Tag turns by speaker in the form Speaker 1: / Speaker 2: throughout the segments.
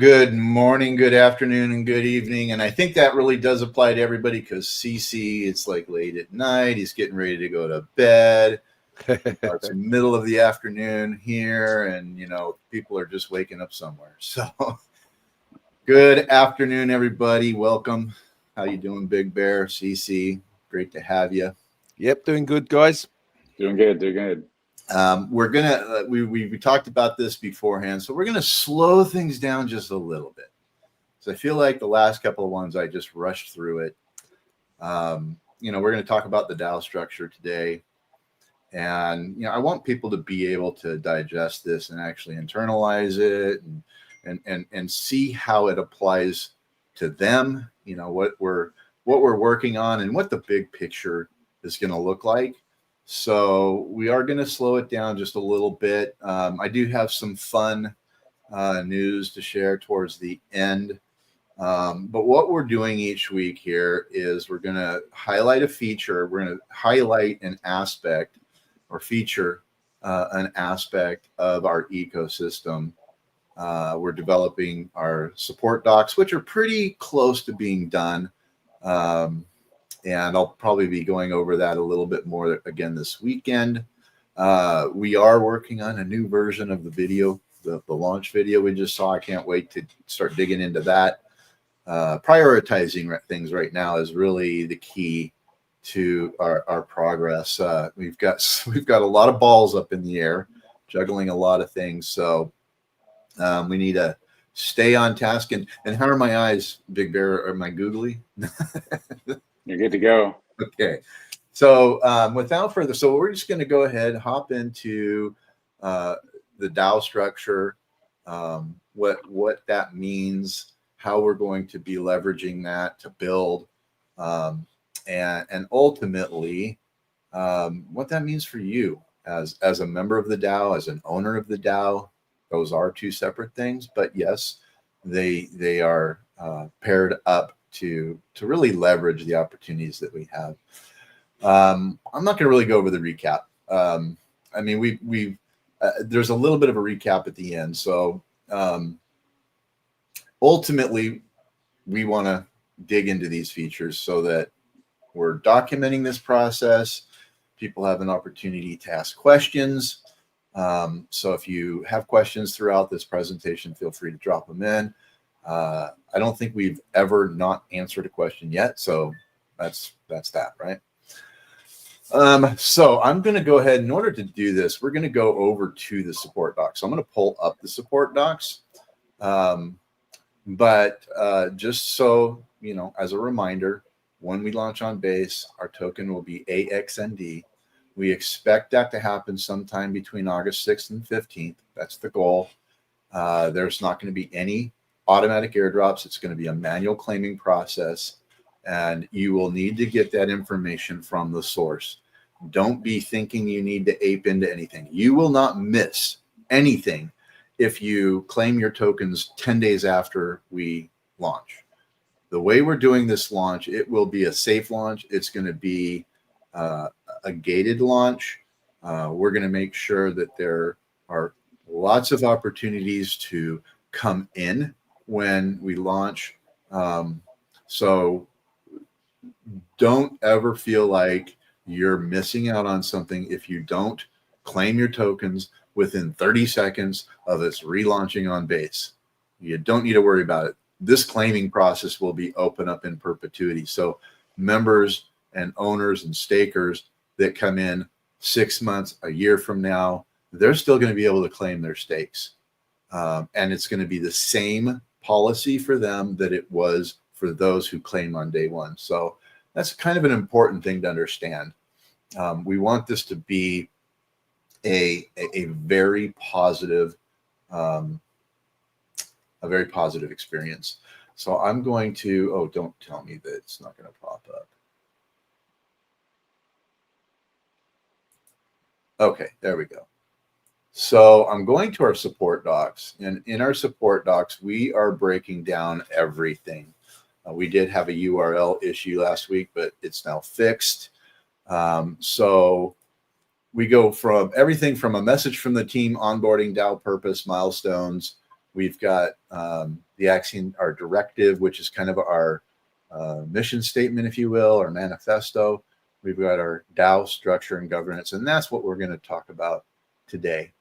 Speaker 1: Good morning, good afternoon, and good evening. And I think that really does apply to everybody because CC, it's like late at night. He's getting ready to go to bed. It's the middle of the afternoon here, and people are just waking up somewhere. So good afternoon, everybody. Welcome. How you doing, Big Bear? CC, great to have you.
Speaker 2: Yep, doing good, guys.
Speaker 3: Doing good.
Speaker 1: We're gonna we talked about this beforehand, so we're gonna slow things down just a little bit. So I feel like the last couple of ones I just rushed through it. We're gonna talk about the DAO structure today, and I want people to be able to digest this and actually internalize it and see how it applies to them. What we're working on and what the big picture is going to look like. So we are going to slow it down just a little bit. I do have some fun news to share towards the end. But what we're doing each week here is we're going to highlight a feature. We're going to highlight an aspect or feature an aspect of our ecosystem. We're developing our support docs, which are pretty close to being done. And I'll probably be going over that a little bit more again this weekend. We are working on a new version of the video, the launch video we just saw. I can't wait to start digging into that. Prioritizing things right now is really the key to our progress. We've got a lot of balls up in the air, juggling a lot of things. So we need to stay on task. And how are my eyes, Big Bear? Am I googly?
Speaker 3: You're good to go.
Speaker 1: Okay. So without further, so we're just going to go ahead, hop into the DAO structure, what that means, how we're going to be leveraging that to build, and ultimately what that means for you as a member of the DAO, as an owner of the DAO. Those are two separate things, but yes, they are paired up to really leverage the opportunities that we have. I'm not going to really go over the recap. I mean, we've there's a little bit of a recap at the end. So ultimately, we want to dig into these features so that we're documenting this process. People have an opportunity to ask questions. So if you have questions throughout this presentation, feel free to drop them in. I don't think we've ever not answered a question yet. So that's that, right? So I'm going to go ahead. In order to do this, we're going to go over to the support docs. So I'm going to pull up the support docs. But just so, as a reminder, when we launch on Base, our token will be AXND. We expect that to happen sometime between August 6th and 15th. That's the goal. There's not going to be any automatic airdrops. It's going to be a manual claiming process, and you will need to get that information from the source. Don't be thinking you need to ape into anything. You will not miss anything if you claim your tokens 10 days after we launch. The way we're doing this launch, it will be a safe launch. It's going to be a gated launch. We're going to make sure that there are lots of opportunities to come in when we launch. So don't ever feel like you're missing out on something if you don't claim your tokens within 30 seconds of its relaunching on Base. You don't need to worry about it. This claiming process will be open up in perpetuity. So members and owners and stakers that come in 6 months, a year from now, they're still going to be able to claim their stakes. And it's going to be the same policy for them that it was for those who claim on day one. So that's kind of an important thing to understand. We want this to be a very positive, experience. So I'm going to, don't tell me that it's not going to pop up. Okay, there we go. So I'm going to our support docs, and in our support docs, we are breaking down everything. We did have a URL issue last week, but it's now fixed. So we go from everything from a message from the team, onboarding, DAO purpose, milestones, We've got the Axion, our directive, which is kind of our mission statement, if you will, our manifesto. We've got our DAO structure and governance, and that's what we're going to talk about today.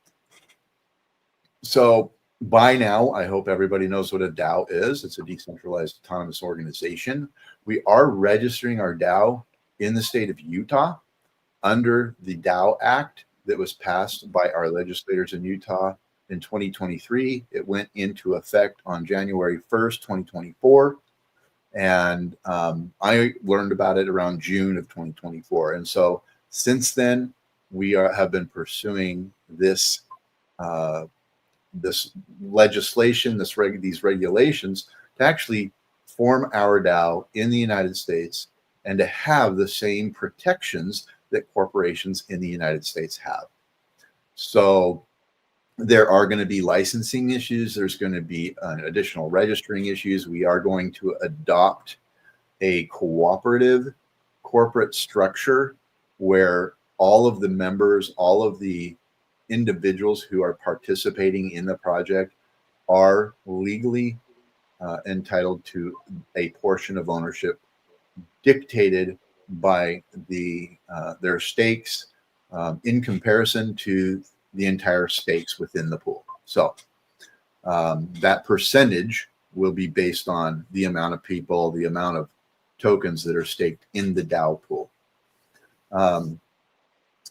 Speaker 1: So by now, I hope everybody knows what a DAO is. It's a decentralized autonomous organization. We are registering our DAO in the state of Utah under the DAO Act that was passed by our legislators in Utah in 2023. It went into effect on January 1st, 2024. And I learned about it around June of 2024. And so since then, we have been pursuing this this legislation, these regulations to actually form our DAO in the United States and to have the same protections that corporations in the United States have. So there are going to be licensing issues. There's going to be additional registering issues. We are going to adopt a cooperative corporate structure where all of the members, all of the individuals who are participating in the project are legally entitled to a portion of ownership dictated by their stakes in comparison to the entire stakes within the pool. So that percentage will be based on the amount of people, the amount of tokens that are staked in the DAO pool.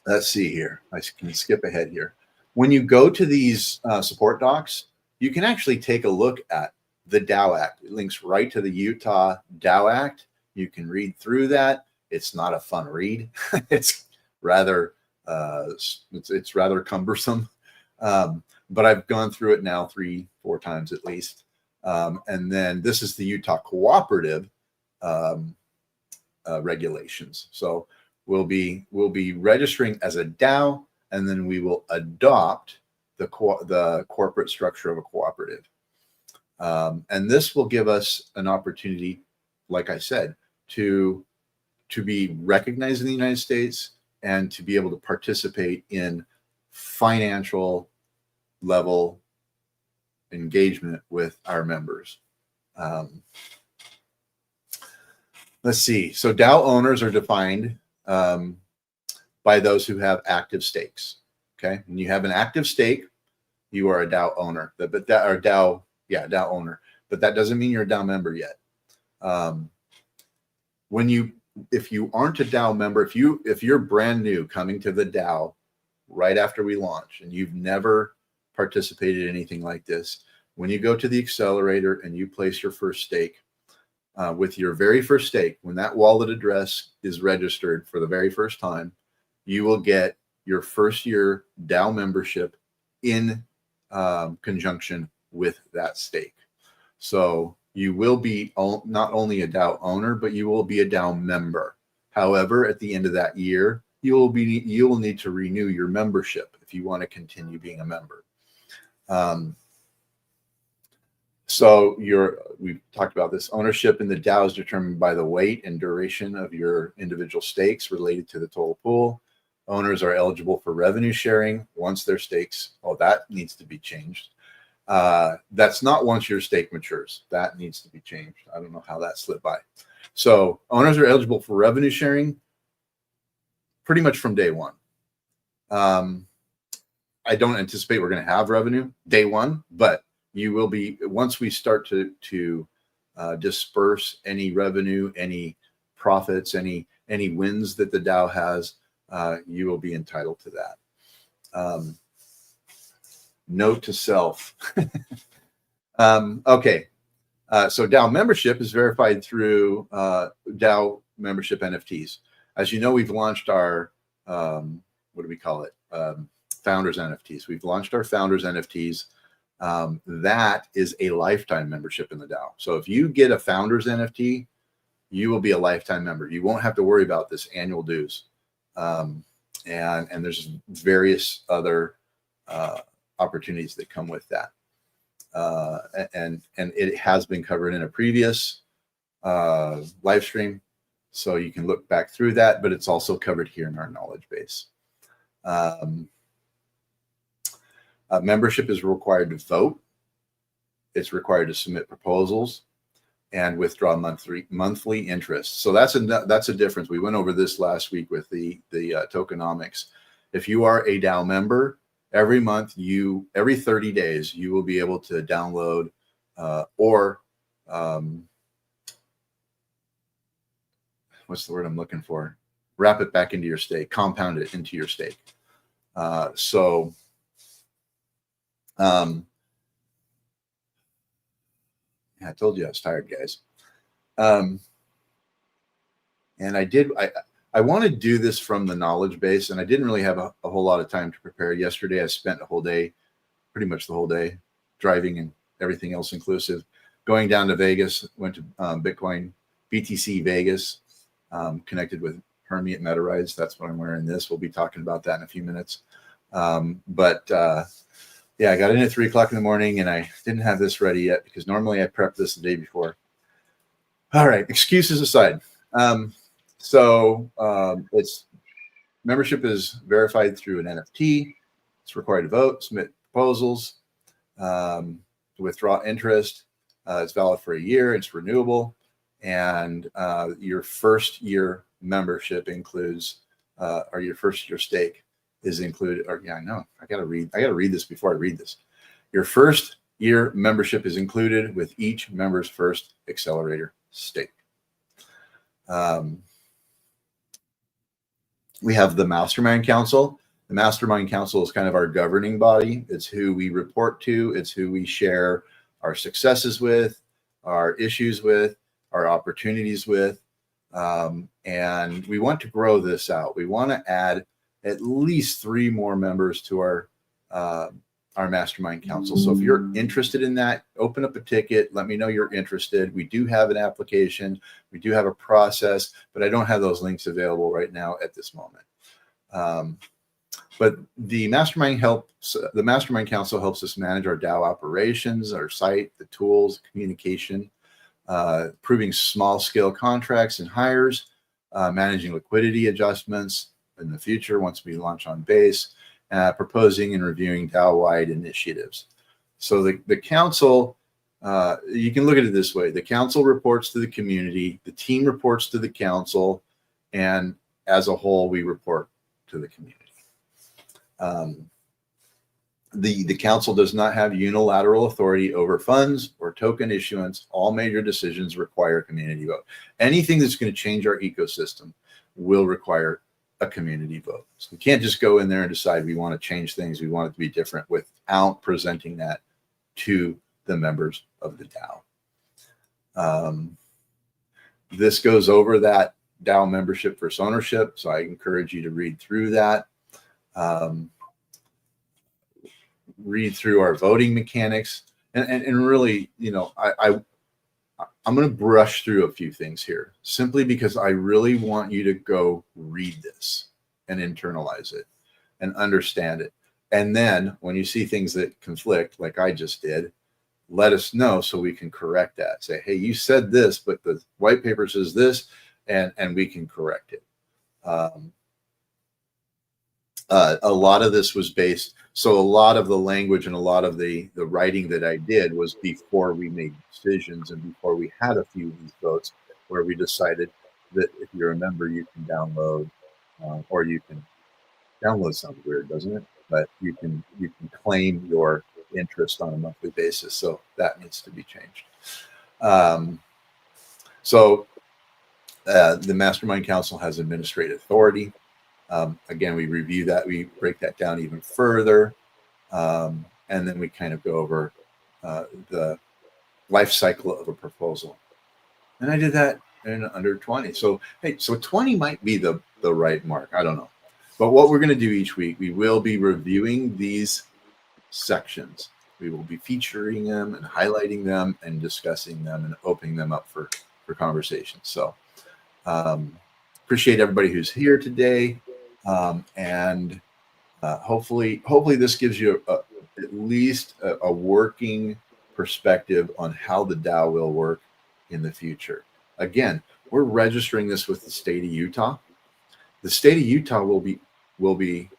Speaker 1: Let's see here. I can skip ahead here. When you go to these support docs, you can actually take a look at the DAO Act. It links right to the Utah DAO Act. You can read through that. It's not a fun read. It's rather it's rather cumbersome. But I've gone through it now 3-4 times at least. And then this is the Utah cooperative regulations. So we'll be registering as a DAO, and then we will adopt the corporate structure of a cooperative. And this will give us an opportunity, like I said, to be recognized in the United States and to be able to participate in financial level engagement with our members. Let's see. So DAO owners are defined by those who have active stakes. Okay, when you have an active stake, you are a DAO owner. But that are DAO, yeah, DAO owner. But that doesn't mean you're a DAO member yet. If you aren't a DAO member, if you're brand new coming to the DAO right after we launch and you've never participated in anything like this, when you go to the accelerator and you place your first stake, with your very first stake, when that wallet address is registered for the very first time, you will get your first year DAO membership in conjunction with that stake. So you will be not only a DAO owner, but you will be a DAO member. However, at the end of that year, you will need to renew your membership if you want to continue being a member. So we've talked about this. Ownership in the DAO is determined by the weight and duration of your individual stakes related to the total pool. Owners are eligible for revenue sharing once their stakes. Oh, that needs to be changed. That's not once your stake matures. That needs to be changed. I don't know how that slipped by. So owners are eligible for revenue sharing pretty much from day one. I don't anticipate we're going to have revenue day one, but you will be once we start to disperse any revenue, any profits, any wins that the DAO has, you will be entitled to that. Note to self. Okay. So DAO membership is verified through DAO membership NFTs. As you know, we've launched our, what do we call it? Founders NFTs. We've launched our Founders NFTs. That is a lifetime membership in the DAO. So if you get a Founders NFT, you will be a lifetime member. You won't have to worry about this annual dues. And there's various other opportunities that come with that. And it has been covered in a previous live stream. So you can look back through that, but it's also covered here in our knowledge base. Membership is required to vote. it's required to submit proposals and withdraw monthly interest. So that's a difference. We went over this last week with the tokenomics. If you are a DAO member, every month, every 30 days, you will be able to download what's the word I'm looking for? Wrap it back into your stake, compound it into your stake. I told you I was tired, guys. And I want to do this from the knowledge base, and I didn't really have a whole lot of time to prepare. Yesterday, I spent a whole day, pretty much the whole day, driving and everything else inclusive, going down to Vegas, went to Bitcoin, BTC Vegas, connected with Hermie at MetaRise. That's what I'm wearing this. We'll be talking about that in a few minutes. Yeah, I got in at 3 o'clock in the morning, and I didn't have this ready yet because normally I prep this the day before. All right, excuses aside. Its membership is verified through an NFT. It's required to vote, submit proposals, to withdraw interest. It's valid for a year. It's renewable, and your first year membership includes, or your first year stake is included. Or yeah, I know. I gotta read this before I read this. Your first year membership is included with each member's first accelerator stake. We have the Mastermind Council. The Mastermind Council is kind of our governing body. It's who we report to. It's who we share our successes with, our issues with, our opportunities with. And we want to grow this out. We want to add at least 3 more members to our Mastermind Council. So if you're interested in that, open up a ticket. Let me know you're interested. We do have an application. We do have a process, but I don't have those links available right now at this moment. But the Mastermind Council helps us manage our DAO operations, our site, the tools, communication, approving small-scale contracts and hires, managing liquidity adjustments in the future once we launch on Base, proposing and reviewing DAO-wide initiatives. So the council, you can look at it this way. The council reports to the community, the team reports to the council, and as a whole, we report to the community. The council does not have unilateral authority over funds or token issuance. All major decisions require community vote. Anything that's going to change our ecosystem will require a community vote. So we can't just go in there and decide we want to change things, we want it to be different without presenting that to the members of the DAO. This goes over that DAO membership versus ownership, so I encourage you to read through that. Read through our voting mechanics, and really, I'm going to brush through a few things here simply because I really want you to go read this and internalize it and understand it. And then when you see things that conflict, like I just did, let us know so we can correct that. Say, hey, you said this, but the white paper says this, and we can correct it. A lot of this was based, so a lot of the language and a lot of the writing that I did was before we made decisions and before we had a few of these votes where we decided that if you're a member, you can download, or you can download, sounds weird, doesn't it? But you can claim your interest on a monthly basis. So that needs to be changed. The Mastermind Council has administrative authority. Again, we review that, we break that down even further, and then we kind of go over the life cycle of a proposal. And I did that in under 20. So, hey, so 20 might be the right mark. I don't know. But what we're going to do each week, we will be reviewing these sections. We will be featuring them and highlighting them and discussing them and opening them up for conversation. So appreciate everybody who's here today. Hopefully this gives you at least a working perspective on how the DAO will work in the future. Again, we're registering this with the state of Utah. The state of Utah will be,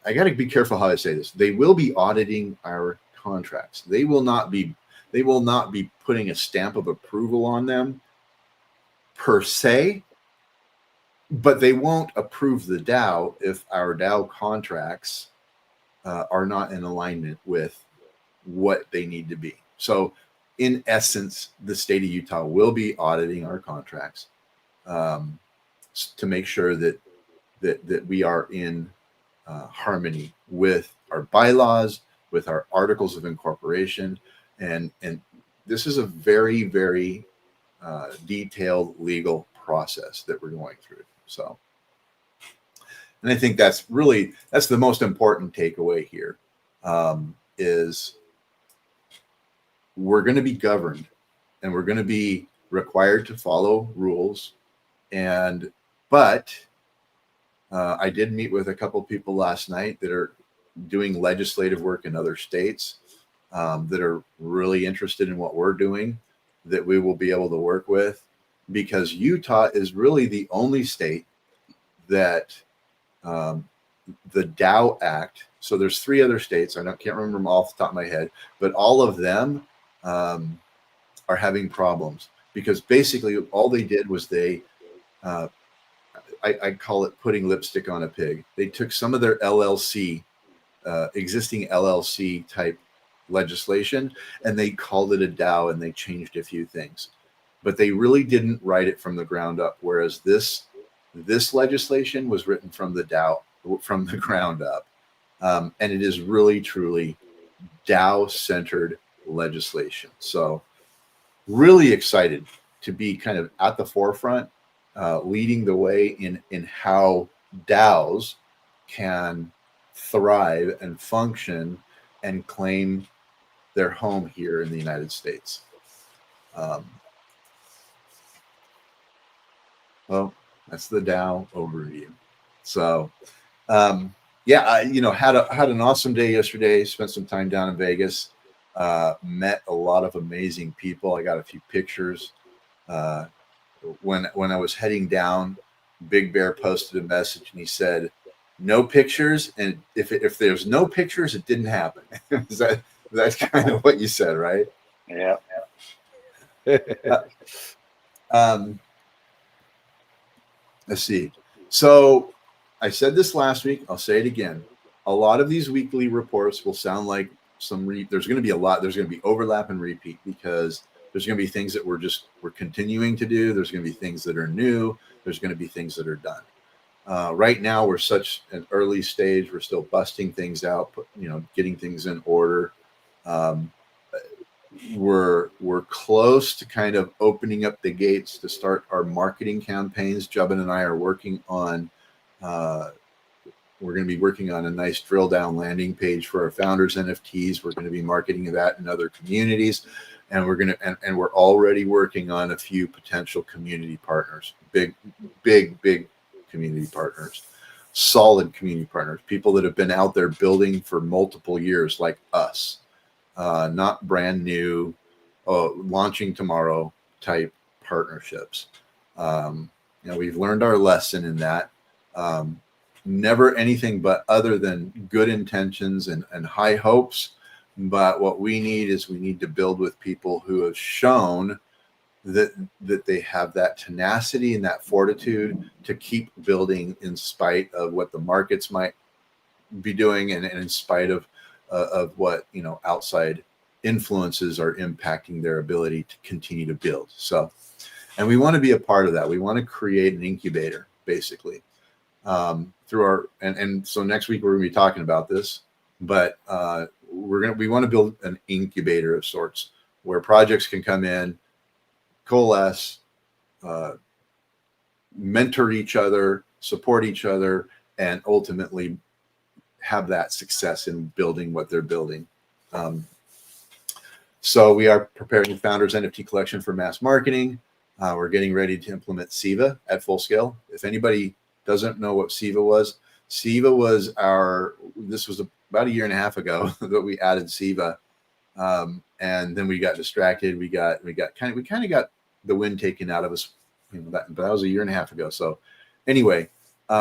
Speaker 1: I got to be careful how I say this. They will be auditing our contracts. They will not be They will not be putting a stamp of approval on them per se, but they won't approve the DAO if our DAO contracts are not in alignment with what they need to be. So in essence, the state of Utah will be auditing our contracts to make sure that we are in harmony with our bylaws, with our articles of incorporation, and this is a very, very detailed legal process that we're going through. So, and I think that's the most important takeaway here, is we're going to be governed and we're going to be required to follow rules. But I did meet with a couple people last night that are doing legislative work in other states that are really interested in what we're doing, that we will be able to work with, because Utah is really the only state that the DAO Act. So there's 3 other states. I can't remember them off the top of my head, but all of them are having problems because basically all they did was they, I call it putting lipstick on a pig. They took some of their LLC, existing LLC type legislation, and they called it a DAO and they changed a few things, but they really didn't write it from the ground up. Whereas this legislation was written from the DAO, from the ground up. And it is really, truly DAO centered legislation. So really excited to be kind of at the forefront, leading the way in how DAOs can thrive and function and claim their home here in the United States. Well, that's the DAO overview. So, yeah, I had an awesome day yesterday. Spent some time down in Vegas. Met a lot of amazing people. I got a few pictures. When I was heading down, Big Bear posted a message and he said, "No pictures, and if there's no pictures, it didn't happen." That's kind of what you said, right?
Speaker 3: Yeah.
Speaker 1: Let's see. So I said this last week. I'll say it again. A lot of these weekly reports will sound like there's going to be a lot. There's going to be overlap and repeat because there's going to be things that we're continuing to do. There's going to be things that are new. There's going to be things that are done. Right now, we're such an early stage. We're still busting things out, getting things in order. We're close to kind of opening up the gates to start our marketing campaigns. Jubbin and I are working on. We're going to be working on a nice drill down landing page for our founders NFTs. We're going to be marketing that in other communities, and we're already working on a few potential community partners. Big community partners, solid community partners, people that have been out there building for multiple years, like us. Not brand new, launching tomorrow type partnerships. We've learned our lesson in that. Never anything but other than good intentions and high hopes. But what we need to build with people who have shown that they have that tenacity and that fortitude to keep building in spite of what the markets might be doing and in spite of what outside influences are impacting their ability to continue to build. So, and we want to be a part of that. We want to create an incubator, basically, through our and so next week we're going to be talking about this, but we want to build an incubator of sorts where projects can come in, coalesce, mentor each other, support each other, and ultimately have that success in building what they're building. So we are preparing Founders NFT collection for mass marketing. We're getting ready to implement SIVA at full scale. If anybody doesn't know what SIVA was this was about 1.5 years ago that we added SIVA. And then we got distracted. We kind of got the wind taken out of us, but that was 1.5 years ago. So anyway,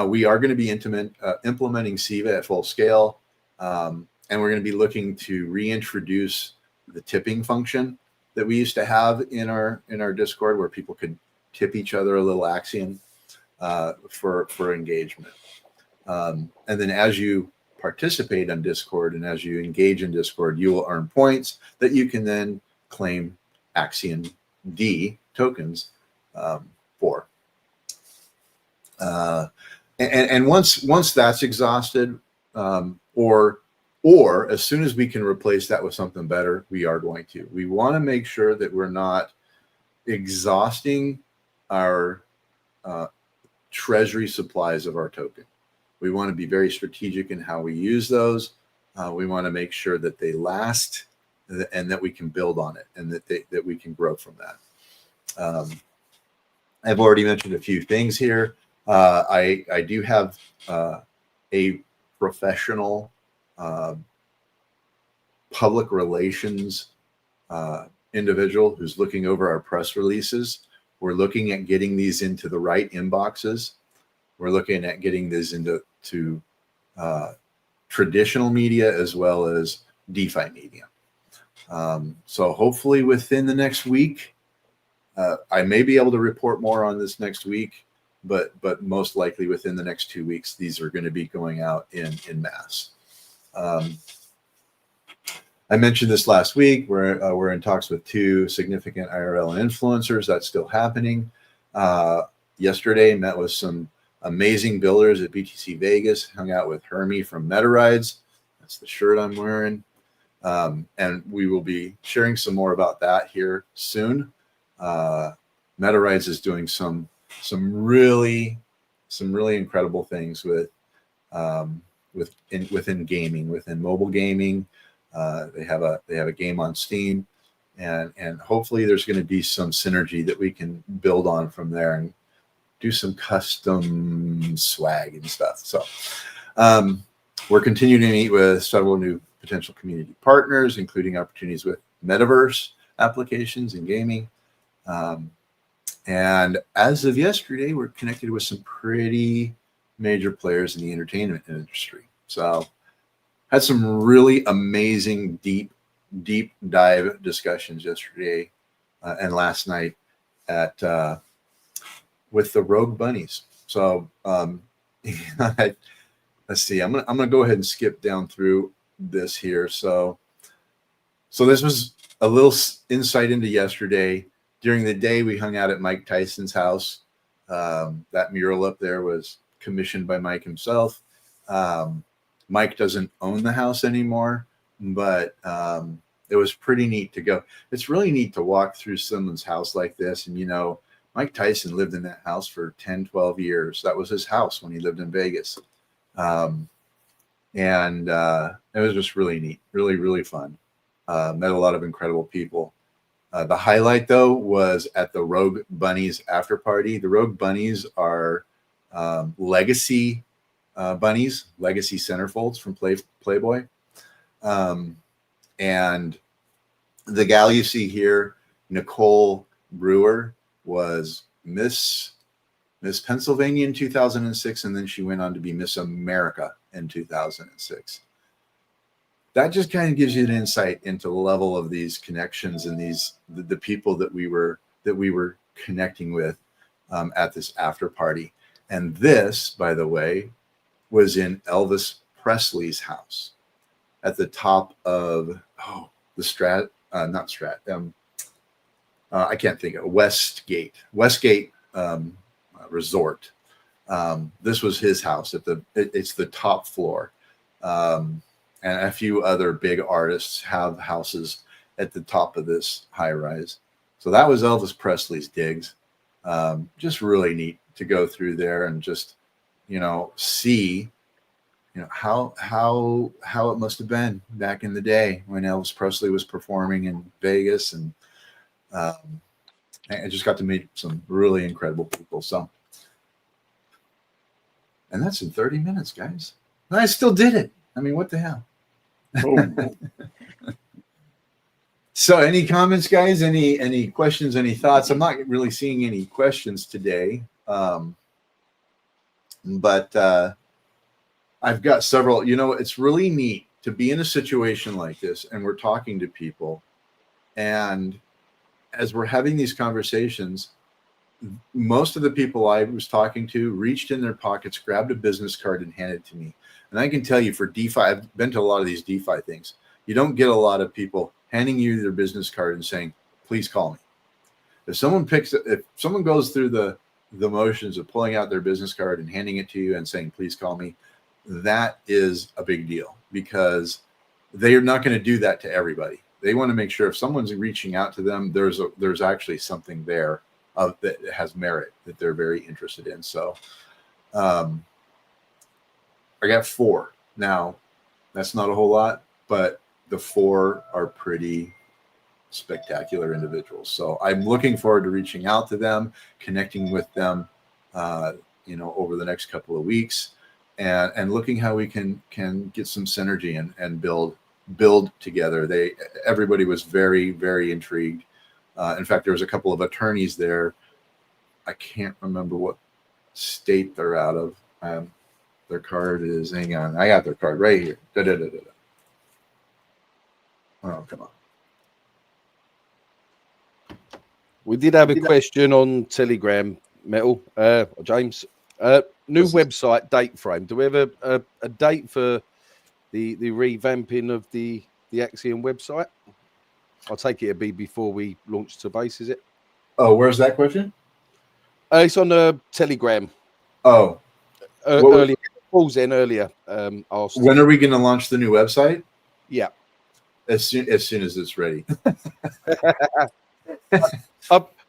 Speaker 1: we are going to be implementing SIVA at full scale. And we're going to be looking to reintroduce the tipping function that we used to have in our Discord where people could tip each other a little Axion for engagement. And then as you participate on Discord and as you engage in Discord, you will earn points that you can then claim Axion D tokens for. And once that's exhausted, or as soon as we can replace that with something better, we are going to. We want to make sure that we're not exhausting our treasury supplies of our token. We want to be very strategic in how we use those. We want to make sure that they last and that we can build on it and that we can grow from that. I've already mentioned a few things here. I do have a professional public relations individual who's looking over our press releases. We're looking at getting these into the right inboxes. We're looking at getting this into traditional media as well as DeFi media. So hopefully within the next week, I may be able to report more on this next week, but most likely within the next 2 weeks, these are going to be going out in mass. I mentioned this last week. We're in talks with 2 significant IRL influencers. That's still happening. Yesterday, met with some amazing builders at BTC Vegas. Hung out with Hermie from MetaRides. That's the shirt I'm wearing. And we will be sharing some more about that here soon. MetaRides is doing some really incredible things within gaming, within mobile gaming. They have a game on Steam, and hopefully there's going to be some synergy that we can build on from there and do some custom swag and stuff. So we're continuing to meet with several new potential community partners, including opportunities with metaverse applications and gaming. And as of yesterday, we're connected with some pretty major players in the entertainment industry. So had some really amazing deep dive discussions yesterday and last night at with the Rogue Bunnies. So let's see. I'm gonna go ahead and skip down through this here. So this was a little insight into yesterday. During the day, we hung out at Mike Tyson's house. That mural up there was commissioned by Mike himself. Mike doesn't own the house anymore, but it was pretty neat to go. It's really neat to walk through someone's house like this. And, Mike Tyson lived in that house for 10, 12 years. That was his house when he lived in Vegas. And it was just really neat, really, really fun. Met a lot of incredible people. The highlight, though, was at the Rogue Bunnies after party. The Rogue Bunnies are legacy bunnies, legacy centerfolds from Playboy. And the gal you see here, Nicole Brewer, was Miss Pennsylvania in 2006, and then she went on to be Miss America in 2006. That just kind of gives you an insight into the level of these connections and the people that we were connecting with at this after party. And this, by the way, was in Elvis Presley's house at the top of the I can't think of Westgate Resort. This was his house it's the top floor. And a few other big artists have houses at the top of this high rise. So that was Elvis Presley's digs. Just really neat to go through there and just, see, how it must have been back in the day when Elvis Presley was performing in Vegas. And I just got to meet some really incredible people. So, and that's in 30 minutes, guys. And I still did it. I mean, what the hell?
Speaker 3: Oh.
Speaker 1: So any comments, guys? Any questions, any thoughts? I'm not really seeing any questions today. But I've got several. It's really neat to be in a situation like this and we're talking to people and as we're having these conversations, most of the people I was talking to reached in their pockets, grabbed a business card, and handed it to me. And I can tell you, for DeFi, I've been to a lot of these DeFi things. You don't get a lot of people handing you their business card and saying, "Please call me." If someone goes through the motions of pulling out their business card and handing it to you and saying, "Please call me," that is a big deal, because they are not going to do that to everybody. They want to make sure if someone's reaching out to them, there's actually something there that has merit, that they're very interested in. So I got 4 now. That's not a whole lot, but the 4 are pretty spectacular individuals. So I'm looking forward to reaching out to them, connecting with them, over the next couple of weeks, and looking how we can get some synergy and build together. Everybody was very, very intrigued. In fact, there was a couple of attorneys there. I can't remember what state they're out of. Their card is, hang on, I got their card right here. Oh, come on.
Speaker 2: We did have a question on Telegram, Metal, James. New website date frame. Do we have a date for the revamping of the Axion website? I'll take it to be before we launch to base, is it?
Speaker 1: Oh, where's that question?
Speaker 2: It's on the Telegram.
Speaker 1: Oh,
Speaker 2: earlier. Paul's in earlier. Asked.
Speaker 1: When are we going to launch the new website?
Speaker 2: Yeah.
Speaker 1: As soon as it's ready.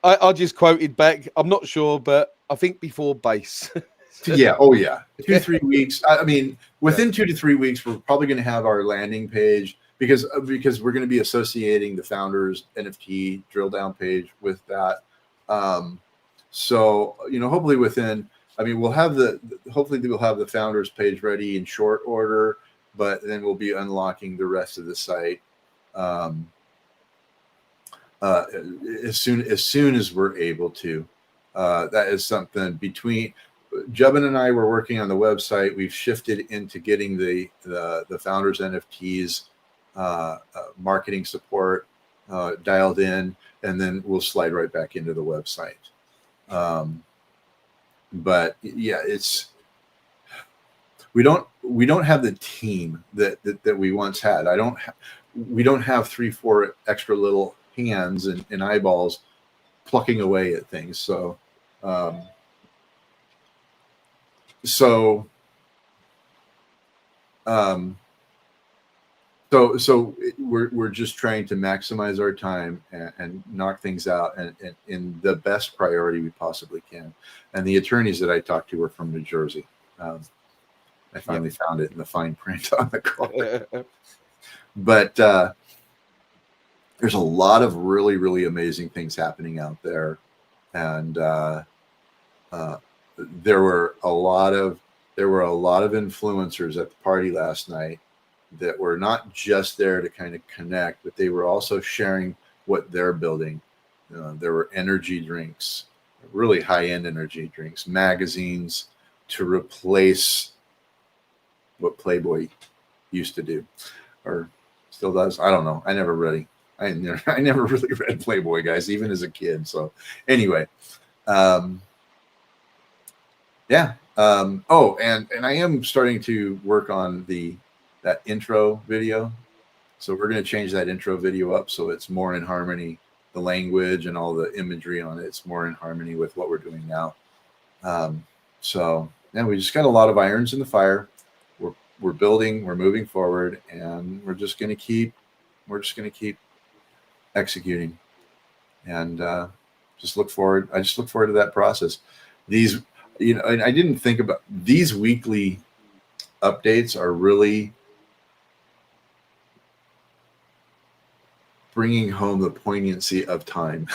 Speaker 2: I just quoted back. I'm not sure, but I think before base.
Speaker 1: Yeah. Oh, yeah. 2-3 weeks. I mean, within 2 to 3 weeks, we're probably going to have our landing page, because we're going to be associating the founders NFT drill down page with that. So hopefully we'll have the founders page ready in short order, but then we'll be unlocking the rest of the site as soon as we're able to. That is something between Jubin and I were working on the website. We've shifted into getting the founders NFTs marketing support dialed in, and then we'll slide right back into the website. But yeah, we don't have the team that we once had. We don't have 3-4 extra little hands and eyeballs plucking away at things. So we're just trying to maximize our time and knock things out and in the best priority we possibly can. And the attorneys that I talked to were from New Jersey. I finally found it in the fine print on the card. But there's a lot of really, really amazing things happening out there. And there were a lot of influencers at the party last night that were not just there to kind of connect, but they were also sharing what they're building. There were energy drinks, really high-end energy drinks, magazines to replace what Playboy used to do, or still does. I don't know. I never really read Playboy, guys, even as a kid. So anyway, yeah. Oh, and I am starting to work on that intro video. So we're going to change that intro video up so it's more in harmony. The language and all the imagery on it's more in harmony with what we're doing now. So yeah, we just got a lot of irons in the fire. We're building, we're moving forward, and we're just going to keep executing, and I just look forward to that process. These, and I didn't think about these weekly updates are really bringing home the poignancy of time,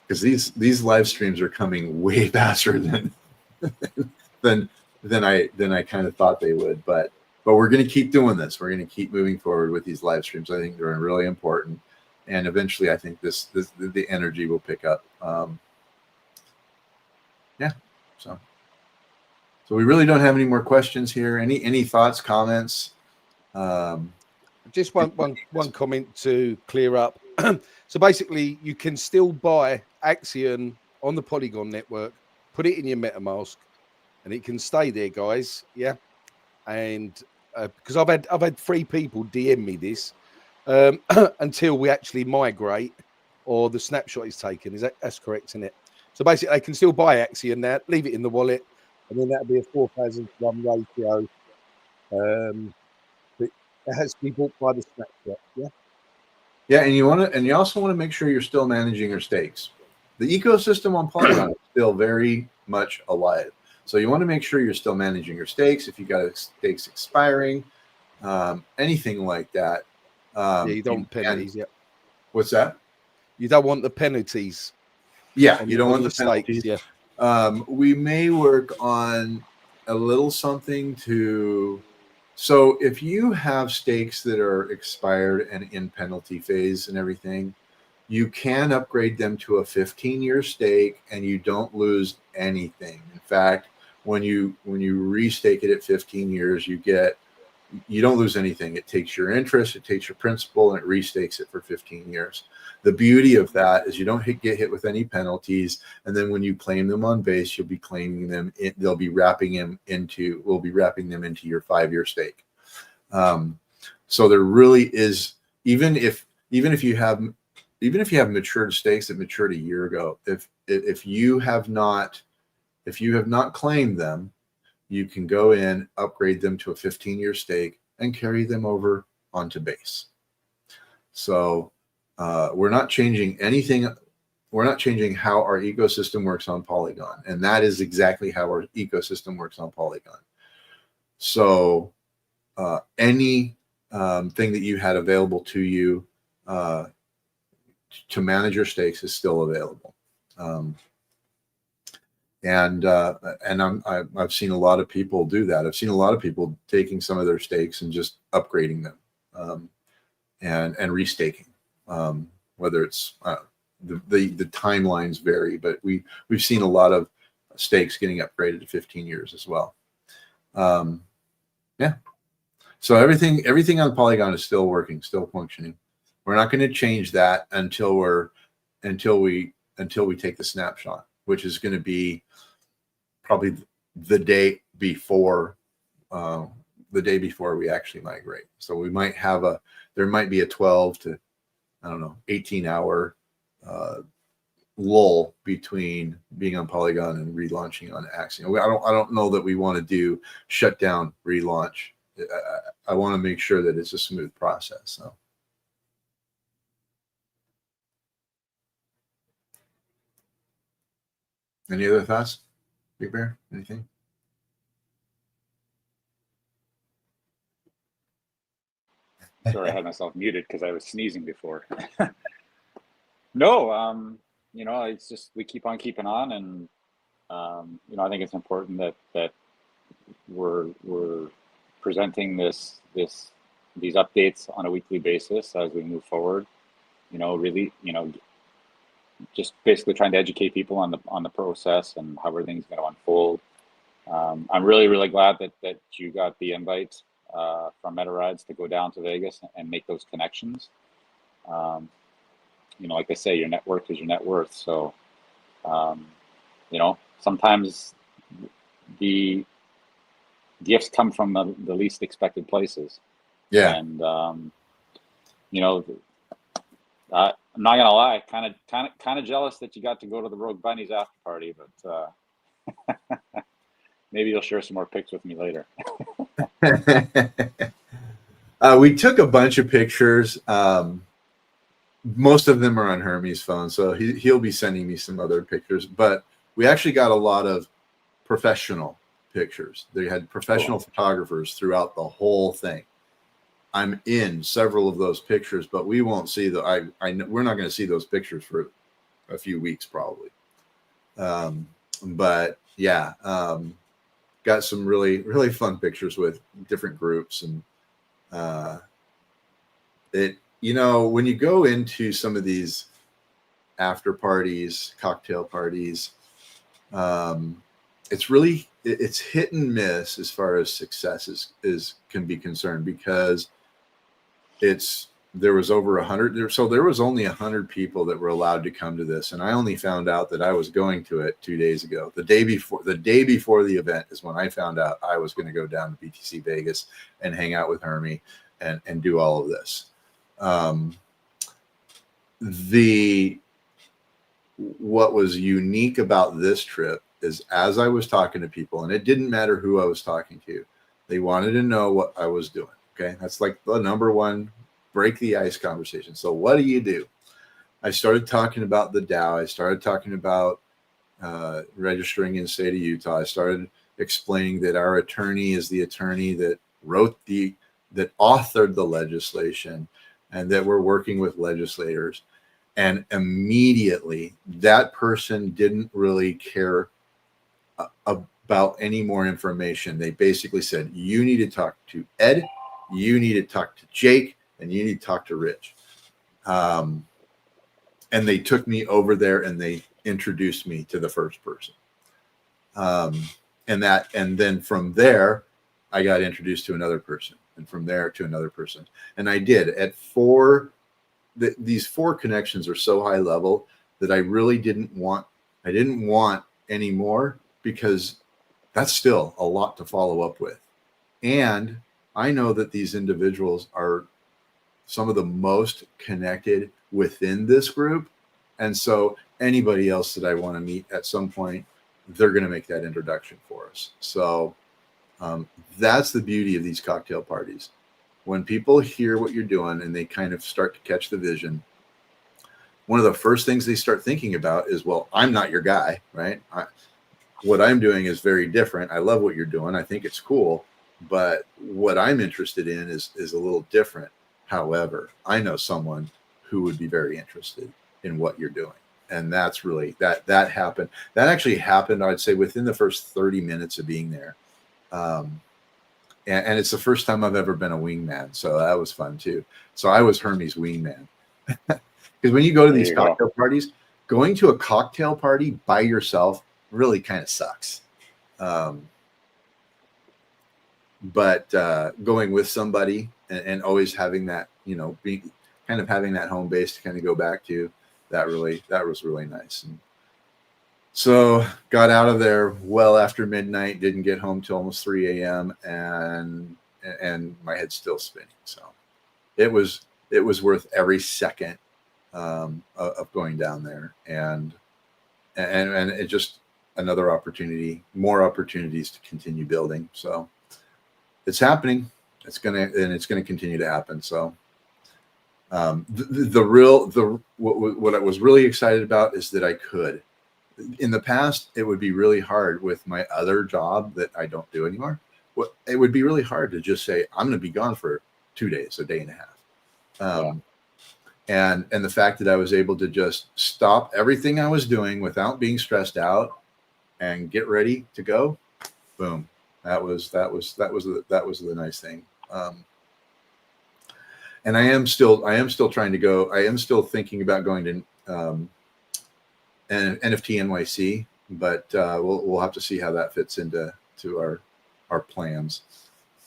Speaker 1: because these live streams are coming way faster than I kind of thought they would. But we're going to keep doing this. We're going to keep moving forward with these live streams. I think they're really important, and eventually, I think the energy will pick up. Yeah. So we really don't have any more questions here. Any thoughts, comments?
Speaker 2: Just one comment to clear up. So basically, you can still buy Axion on the Polygon network, put it in your MetaMask, and it can stay there, guys. Yeah, and because I've had 3 people DM me this until we actually migrate or the snapshot is taken. That's correct, isn't it? So basically, they can still buy Axion now, leave it in the wallet, and then that'll be a 4,000-to-1 ratio. But it has to be bought by the snapshot. Yeah.
Speaker 1: Yeah, and you also want to make sure you're still managing your stakes. The ecosystem on Polygon is still very much alive. So you want to make sure you're still managing your stakes. If you got stakes expiring, anything like that.
Speaker 2: Yeah, you don't want penalties. Yeah.
Speaker 1: What's that?
Speaker 2: You don't want the penalties.
Speaker 1: Yeah, you don't want the
Speaker 2: penalties.
Speaker 1: penalties.
Speaker 2: Yeah.
Speaker 1: We may work on a little something to. So if you have stakes that are expired and in penalty phase and everything, you can upgrade them to a 15-year stake and you don't lose anything. In fact, when you restake it at 15 years, you don't lose anything. It takes your interest, it takes your principal, and it restakes it for 15 years. The beauty of that is you don't get hit with any penalties, and then when you claim them on base, you'll be claiming them. We'll be wrapping them into your 5-year stake. So there really is, even if you have matured stakes that matured a year ago, if you have not claimed them, you can go in, upgrade them to a 15-year stake, and carry them over onto base. So we're not changing anything. We're not changing how our ecosystem works on Polygon, and that is exactly how our ecosystem works on Polygon. So any thing that you had available to you to manage your stakes is still available. I've seen a lot of people do that. I've seen a lot of people taking some of their stakes and just upgrading them and restaking. Whether it's the timelines vary, but we've seen a lot of stakes getting upgraded to 15 years as well. Yeah. So everything on Polygon is still working, still functioning. We're not going to change that until we take the snapshot, which is going to be probably the day before we actually migrate. So we might have there might be a 12 to 18 hour lull between being on Polygon and relaunching on Axion. I don't know that we want to do shutdown relaunch. I want to make sure that it's a smooth process. So. Any other thoughts, Big Bear? Anything?
Speaker 3: Sorry, I had myself muted because I was sneezing before. No, it's just we keep on keeping on, and I think it's important that we're presenting these updates on a weekly basis as we move forward. Really, just basically trying to educate people on the process and how everything's going to unfold. I'm really, really glad that you got the invite from MetaRides to go down to Vegas and make those connections. Like I say, your network is your net worth. So, sometimes the gifts come from the least expected places.
Speaker 1: Yeah.
Speaker 3: And, I'm not gonna lie, kind of jealous that you got to go to the Rogue Bunnies after party, but maybe you'll share some more pics with me later.
Speaker 1: We took a bunch of pictures. Most of them are on Hermes' phone, so he'll be sending me some other pictures. But we actually got a lot of professional pictures. They had professional photographers throughout the whole thing. I'm in several of those pictures, but we won't see we're not going to see those pictures for a few weeks probably. But yeah, got some really, really fun pictures with different groups, and when you go into some of these after parties, cocktail parties, it's hit and miss as far as success can be concerned, because it's there was over 100. So there was only 100 people that were allowed to come to this, and I only found out that I was going to it 2 days ago. The day before the event is when I found out I was going to go down to BTC Vegas and hang out with Hermie and do all of this. What was unique about this trip is, as I was talking to people, and it didn't matter who I was talking to, they wanted to know what I was doing. Okay, that's like the number one break the ice conversation. So what do you do? I started talking about the DAO. I started talking about registering in the state of Utah. I started explaining that our attorney is the attorney that authored the legislation, and that we're working with legislators. And immediately that person didn't really care about any more information. They basically said, you need to talk to Ed, you need to talk to Jake, and you need to talk to Rich. And they took me over there and they introduced me to the first person. And then from there, I got introduced to another person, and from there to another person. And I did at these 4 connections are so high level that I really didn't want any more, because that's still a lot to follow up with. And I know that these individuals are some of the most connected within this group. And so anybody else that I want to meet at some point, they're going to make that introduction for us. So that's the beauty of these cocktail parties. When people hear what you're doing and they kind of start to catch the vision, one of the first things they start thinking about is, well, I'm not your guy, right? What I'm doing is very different. I love what you're doing. I think it's cool, but what I'm interested in is a little different. However, I know someone who would be very interested in what you're doing. And that's really, that happened. That actually happened, I'd say, within the first 30 minutes of being there. And it's the first time I've ever been a wingman. So that was fun too. So I was Hermie's wingman. Because when you go to these cocktail parties, going to a cocktail party by yourself really kind of sucks. But going with somebody and always having that, being kind of having that home base to kind of go back to, that was really nice. And so got out of there well after midnight, didn't get home till almost 3 a.m. and my head's still spinning. So it was worth every second of going down there, and it just another opportunity, more opportunities to continue building. So it's happening. It's gonna continue to happen. So what I was really excited about is that I could. In the past, it would be really hard with my other job that I don't do anymore. It would be really hard to just say, I'm going to be gone for 2 days, a day and a half. And the fact that I was able to just stop everything I was doing without being stressed out and get ready to go, boom. That was the nice thing. And I am still trying to go. I am still thinking about going to and NFT NYC, but we'll have to see how that fits into our plans.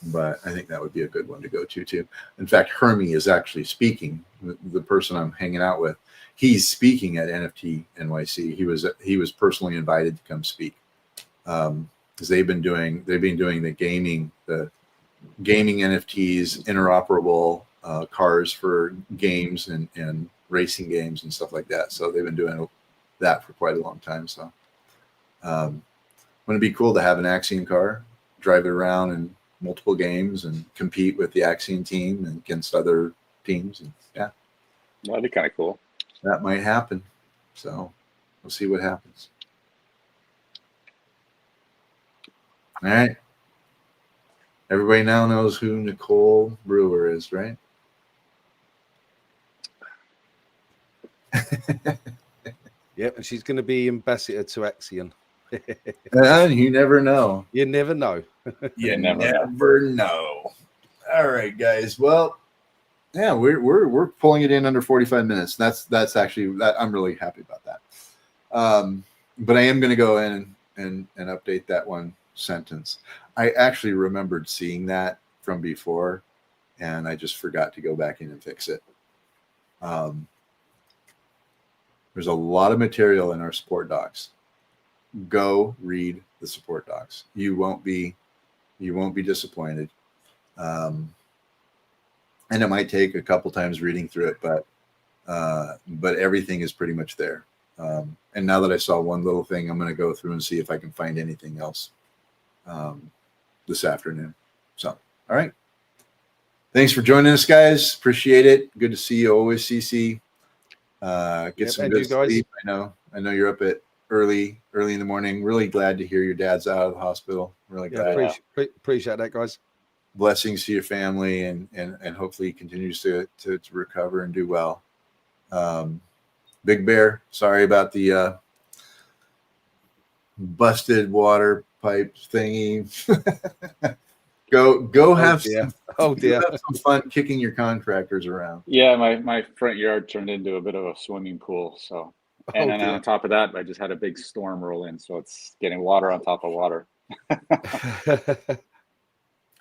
Speaker 1: But I think that would be a good one to go to too. In fact, Hermie is actually speaking. The person I'm hanging out with, he's speaking at NFT NYC. He was personally invited to come speak, because they've been doing the gaming NFTs, interoperable cars for games and racing games and stuff like that. So they've been doing that for quite a long time. So wouldn't it be cool to have an Axion car, drive it around in multiple games and compete with the Axion team and against other teams? And yeah,
Speaker 3: that'd be kind of cool.
Speaker 1: That might happen. So we'll see what happens. All right. Everybody now knows who Nicole Brewer is, right?
Speaker 2: Yep, and she's going to be ambassador to Axion.
Speaker 1: And you never know.
Speaker 2: You never know.
Speaker 1: You never know. All right, guys. Well, yeah, we're pulling it in under 45 minutes. That's actually that I'm really happy about that. But I am going to go in and update that one sentence. I actually remembered seeing that from before, and I just forgot to go back in and fix it. There's a lot of material in our support docs. Go read the support docs. You won't be disappointed. And it might take a couple times reading through it, but everything is pretty much there. And now that I saw one little thing, I'm going to go through and see if I can find anything else this afternoon. So, all right. Thanks for joining us, guys. Appreciate it. Good to see you always, CC. Get some good sleep. I know you're up at early in the morning. Really glad to hear your dad's out of the hospital. Really glad.
Speaker 2: Appreciate that, guys.
Speaker 1: Blessings to your family, and hopefully he continues to recover and do well. Big Bear, sorry about the busted water pipe thingy. Go have some fun kicking your contractors around.
Speaker 3: Yeah, my front yard turned into a bit of a swimming pool. So, and then on top of that, I just had a big storm roll in, so it's getting water on top of water.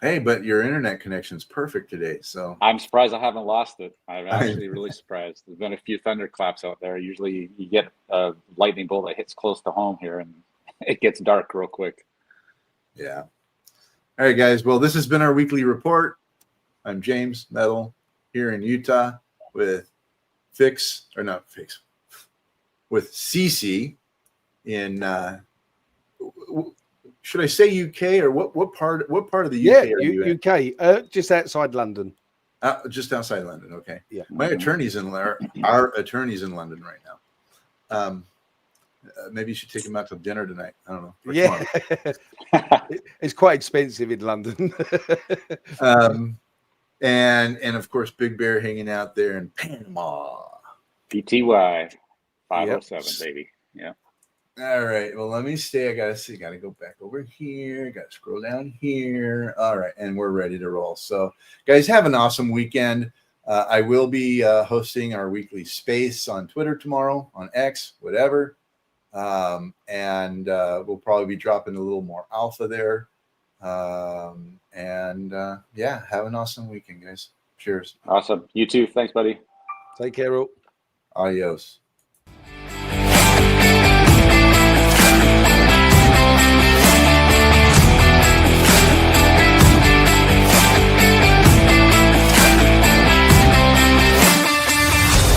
Speaker 1: Hey, but your internet connection's perfect today, so
Speaker 3: I'm surprised I haven't lost it. I'm actually really surprised. There's been a few thunderclaps out there. Usually, you get a lightning bolt that hits close to home here, and it gets dark real quick.
Speaker 1: Yeah. All right, guys. Well, this has been our weekly report. I'm James Metal here in Utah with with CC in. Should I say UK or what part of the UK are you in?
Speaker 2: UK, just outside London.
Speaker 1: Just outside London. Okay.
Speaker 2: Yeah.
Speaker 1: My attorney's in there. Our attorney's in London right now. Maybe you should take him out to dinner tonight. I don't know.
Speaker 2: Yeah. It's quite expensive in London.
Speaker 1: And of course, Big Bear hanging out there in Panama.
Speaker 3: PTY 507, baby. Yeah.
Speaker 1: All right. Well, let me stay. I gotta go back over here. Gotta scroll down here. All right, and we're ready to roll. So, guys, have an awesome weekend. I will be hosting our weekly space on Twitter tomorrow, on X, whatever. And we'll probably be dropping a little more alpha there. Yeah, have an awesome weekend, guys. Cheers.
Speaker 3: Awesome. You too. Thanks, buddy.
Speaker 2: Take care, all.
Speaker 1: Adios.